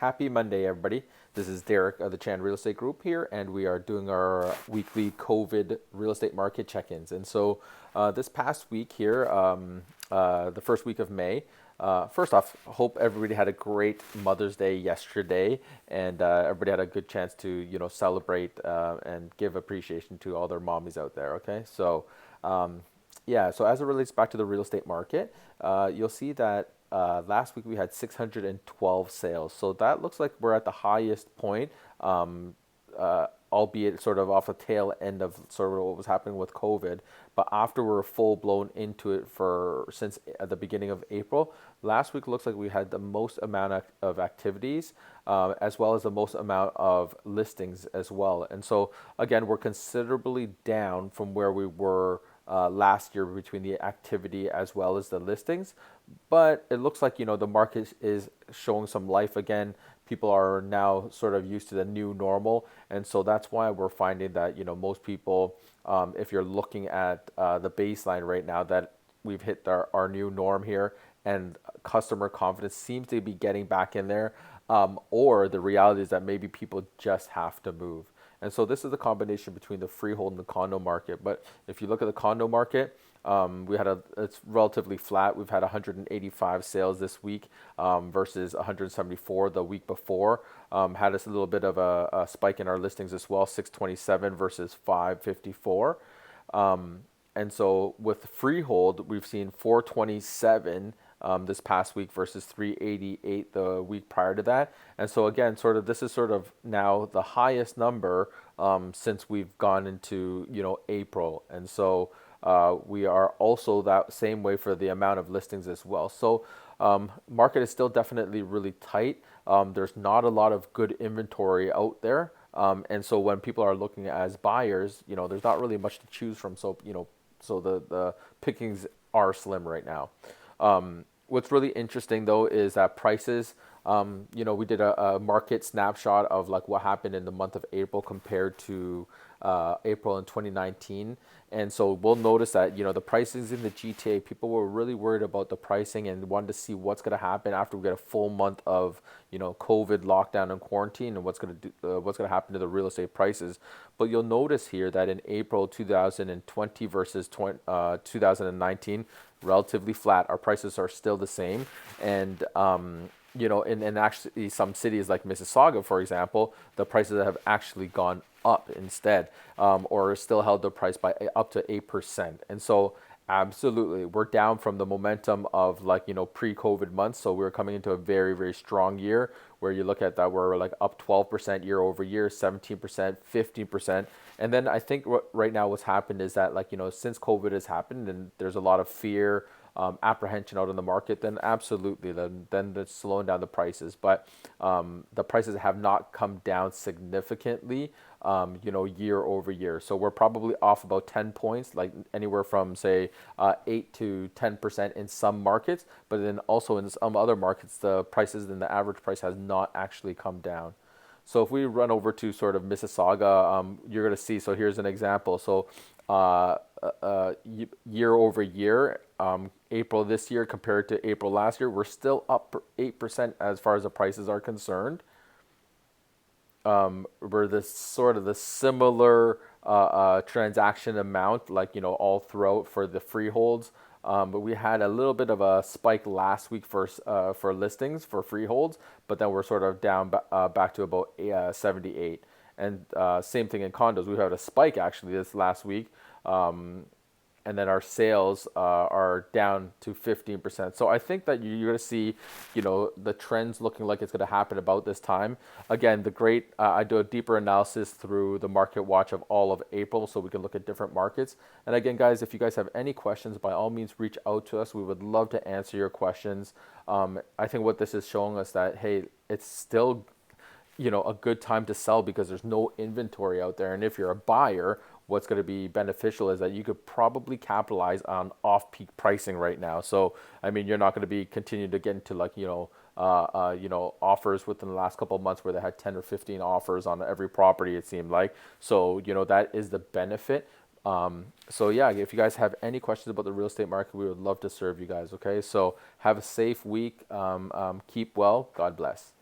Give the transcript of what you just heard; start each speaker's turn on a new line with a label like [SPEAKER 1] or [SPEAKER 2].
[SPEAKER 1] Happy Monday, everybody. This is Derek of the Chan Real Estate Group here, and we are doing our weekly COVID real estate market check ins. And so, this past week here, the first week of May, first off, hope everybody had a great Mother's Day yesterday, and everybody had a good chance to celebrate and give appreciation to all their mommies out there. Okay, so yeah, so as it relates back to the real estate market, you'll see that last week we had 612 sales. So that looks like we're at the highest point, albeit sort of off the tail end of sort of what was happening with COVID. But after we're full blown into it for since at the beginning of April, last week looks like we had the most amount of activities, as well as the most amount of listings as well. And so again, we're considerably down from where we were last year between the activity as well as the listings. But it looks like, the market is showing some life again. People are now sort of used to the new normal. And so that's why we're finding that, most people, if you're looking at the baseline right now, that we've hit our new norm here and customer confidence seems to be getting back in there. Or the reality is that maybe people just have to move. And so this is the combination between the freehold and the condo market. But if you look at the condo market, it's relatively flat. We've had 185 sales this week versus 174 the week before. Had us a little bit of a spike in our listings as well, 627 versus 554. And so with freehold, we've seen 427 this past week versus 388 the week prior to that. And so again, this is sort of now the highest number since we've gone into April. And so we are also that same way for the amount of listings as well. So market is still definitely really tight. There's not a lot of good inventory out there. And so when people are looking as buyers, there's not really much to choose from. So, so the pickings are slim right now. What's really interesting though is that prices, we did a market snapshot of like what happened in the month of April compared to April in 2019. And so we'll notice that, the prices in the GTA, people were really worried about the pricing and wanted to see what's going to happen after we get a full month of, COVID lockdown and quarantine and what's going to happen to the real estate prices. But you'll notice here that in April 2020 versus 2019, relatively flat. Our prices are still the same. And, in actually some cities like Mississauga, for example, the prices have actually gone up instead, or still held the price by up to 8%. And so absolutely, we're down from the momentum of pre-COVID months. So we're coming into a very, very strong year where you look at that, we're like up 12% year over year, 17%, 15%. And then I think right now what's happened is that since COVID has happened and there's a lot of fear, apprehension out in the market, then absolutely, then that's slowing down the prices. But the prices have not come down significantly, year over year. So we're probably off about 10 points, like anywhere from say 8 to 10% in some markets. But then also in some other markets, the prices and the average price has not actually come down. So if we run over to sort of Mississauga, you're going to see, so here's an example. So year over year, April this year compared to April last year, we're still up 8% as far as the prices are concerned. We're this sort of the similar transaction amount, all throughout for the freeholds. But we had a little bit of a spike last week for listings for freeholds, but then we're sort of down back to about 78. And same thing in condos. We had a spike actually this last week. And then our sales are down to 15%. So I think that you're going to see, the trends looking like it's going to happen about this time. Again, I do a deeper analysis through the market watch of all of April so we can look at different markets. And again, guys, if you guys have any questions, by all means, reach out to us. We would love to answer your questions. I think what this is showing us that, hey, it's still a good time to sell because there's no inventory out there. And if you're a buyer, what's going to be beneficial is that you could probably capitalize on off-peak pricing right now. So, I mean, you're not going to be continuing to get into offers within the last couple of months where they had 10 or 15 offers on every property, it seemed like. So, that is the benefit. So yeah, if you guys have any questions about the real estate market, we would love to serve you guys. Okay. So have a safe week. Keep well. God bless.